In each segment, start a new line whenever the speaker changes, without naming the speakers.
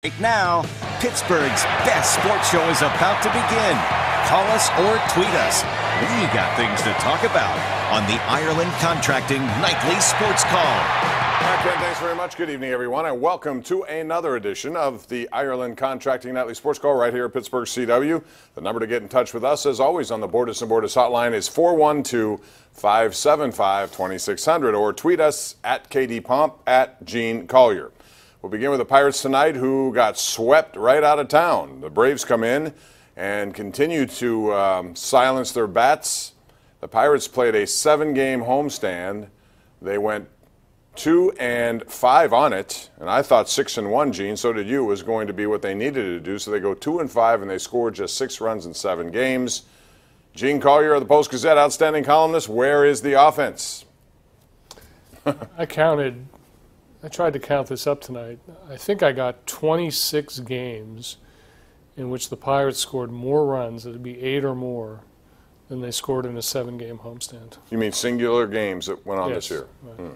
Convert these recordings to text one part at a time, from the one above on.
Right now, Pittsburgh's best sports show is about to begin. Call us or tweet us. We got things to talk about on the Ireland Contracting Nightly Sports Call.
All right, Ken, thanks very much. Good evening, everyone, and welcome to another edition of the Ireland Contracting Nightly Sports Call right here at Pittsburgh CW. The number to get in touch with us, as always, on the Bordas and Bordas hotline is 412-575-2600, or tweet us at KDPomp at Gene Collier. We'll begin with the Pirates tonight, who got swept right out of town. The Braves come in and continue to silence their bats. The Pirates played a 7-game homestand. They went 2-5 on it, and I thought 6-1, Gene, so did you, was going to be what they needed to do. So they go 2-5, and they scored just 6 runs in 7 games. Gene Collier of the Post-Gazette, outstanding columnist. Where is the offense?
I tried to count this up tonight. I think I got 26 games in which the Pirates scored more runs, it would be 8 or more, than they scored in a 7-game homestand.
You mean singular games that went on this year?
Right.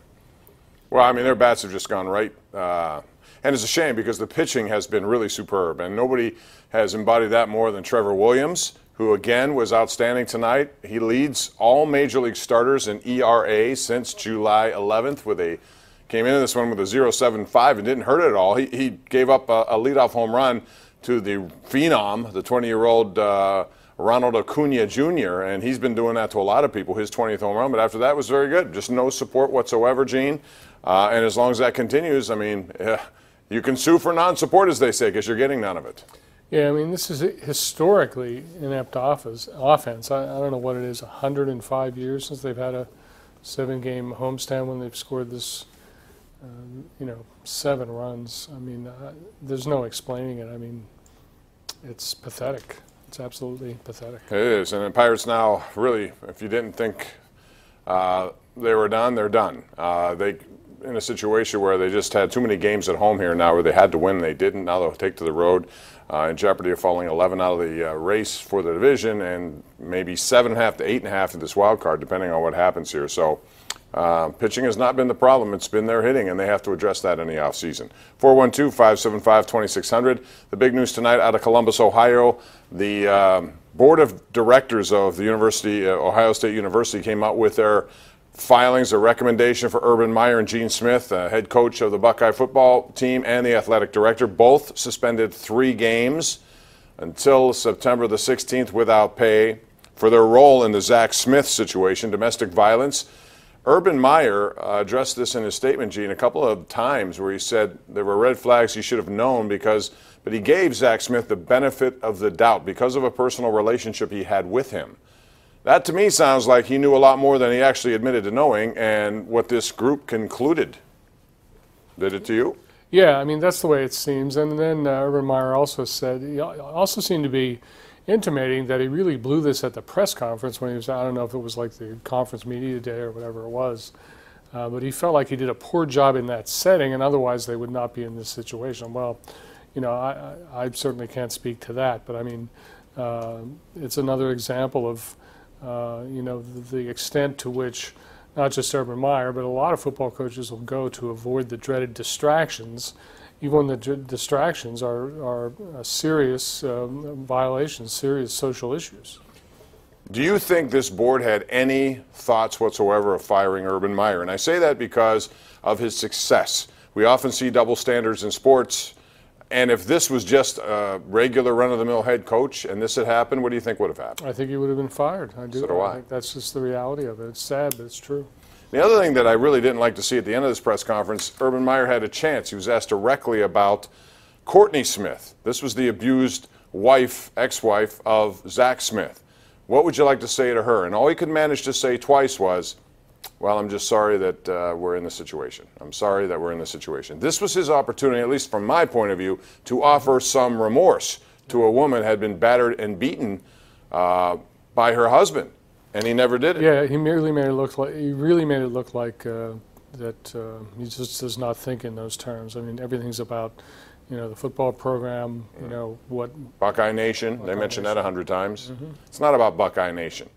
Well, I mean, their bats have just gone right. And it's a shame because the pitching has been really superb, and nobody has embodied that more than Trevor Williams, who again was outstanding tonight. He leads all Major League starters in ERA since July 11th came into this one with a 0.75 and didn't hurt it at all. He gave up a leadoff home run to the phenom, the 20-year-old Ronald Acuna Jr., and he's been doing that to a lot of people, his 20th home run. But after that was very good. Just no support whatsoever, Gene. And as long as that continues, I mean, you can sue for non-support, as they say, because you're getting none of it.
Yeah, I mean, this is historically inept offense. I don't know what it is, 105 years since they've had a 7-game homestand when they've scored this 7 runs. I mean, there's no explaining it. I mean, it's pathetic. It's absolutely pathetic.
It is. And the Pirates now, really, if you didn't think they were done, they're done. They in a situation where they just had too many games at home here now where they had to win, they didn't. Now they'll take to the road in jeopardy of falling 11 out of the race for the division and maybe 7.5 to 8.5 in this wild card, depending on what happens here. So pitching has not been the problem. It's been their hitting, and they have to address that in the offseason. 412-575-2600. The big news tonight out of Columbus, Ohio, the board of directors of the University, Ohio State University, came out with their filings, a recommendation for Urban Meyer and Gene Smith, head coach of the Buckeye football team and the athletic director, both suspended 3 games until September the 16th without pay for their role in the Zach Smith situation, domestic violence. Urban Meyer addressed this in his statement, Gene, a couple of times where he said there were red flags he should have known but he gave Zach Smith the benefit of the doubt because of a personal relationship he had with him. That to me sounds like he knew a lot more than he actually admitted to knowing, and what this group concluded. Did it to you?
Yeah, I mean, that's the way it seems. And then Urban Meyer also said, he also seemed to be intimating that he really blew this at the press conference when he was, I don't know if it was like the conference media day or whatever it was, but he felt like he did a poor job in that setting, and otherwise they would not be in this situation. Well, I certainly can't speak to that, but I mean, it's another example of, the extent to which not just Urban Meyer, but a lot of football coaches will go to avoid the dreaded distractions, even when the distractions are serious violations, serious social issues.
Do you think this board had any thoughts whatsoever of firing Urban Meyer? And I say that because of his success. We often see double standards in sports, and if this was just a regular run-of-the-mill head coach and this had happened, what do you think would have happened?
I think he would have been fired. I do.
So do I.
I think that's just the reality of it. It's sad, but it's true.
The other thing that I really didn't like to see at the end of this press conference, Urban Meyer had a chance. He was asked directly about Courtney Smith. This was the abused wife, ex-wife of Zach Smith. What would you like to say to her? And all he could manage to say twice was, well, I'm just sorry that we're in this situation. I'm sorry that we're in this situation. This was his opportunity, at least from my point of view, to offer some remorse to a woman who had been battered and beaten by her husband. And he never did it.
Yeah, he really made it look like that he just does not think in those terms. I mean, everything's about, the football program. What
Buckeye Nation. They mentioned that 100 times. Mm-hmm. It's not about Buckeye Nation.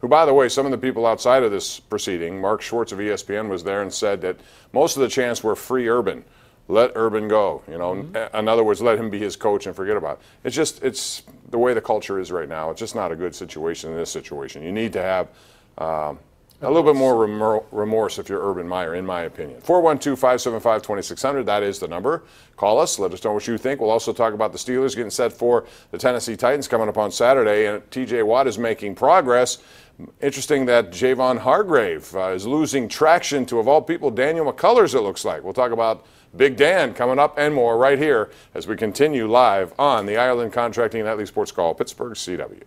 Who, by the way, some of the people outside of this proceeding, Mark Schwartz of ESPN was there and said that most of the chants were free Urban. let Urban go. You know, in other words, let him be his coach and forget about it. It's the way the culture is right now. It's just not a good situation in this situation. You need to have a little bit more remorse if you're Urban Meyer, in my opinion. 412-575-2600, that is the number. Call us, let us know what you think. We'll also talk about the Steelers getting set for the Tennessee Titans coming up on Saturday, and TJ Watt is making progress. Interesting that Javon Hargrave is losing traction to, of all people, Daniel McCullers, it looks like. We'll talk about Big Dan coming up and more right here as we continue live on the Ireland Contracting Nightly Sports Call, Pittsburgh CW.